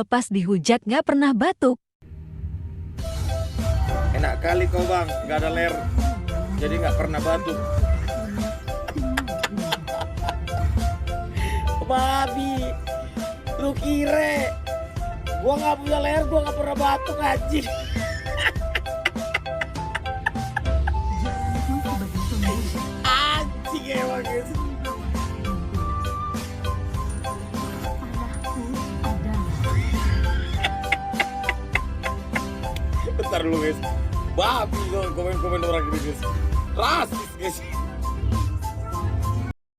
Pas dihujat nggak pernah batuk. Enak kali kau bang, nggak ada leher, jadi nggak pernah batuk. Babi, lu kira gua nggak punya leher, gua nggak pernah batuk anjing. Anjing emang guys. Bentar dulu guys, babi komen-komen orang ini guys, rasis guys.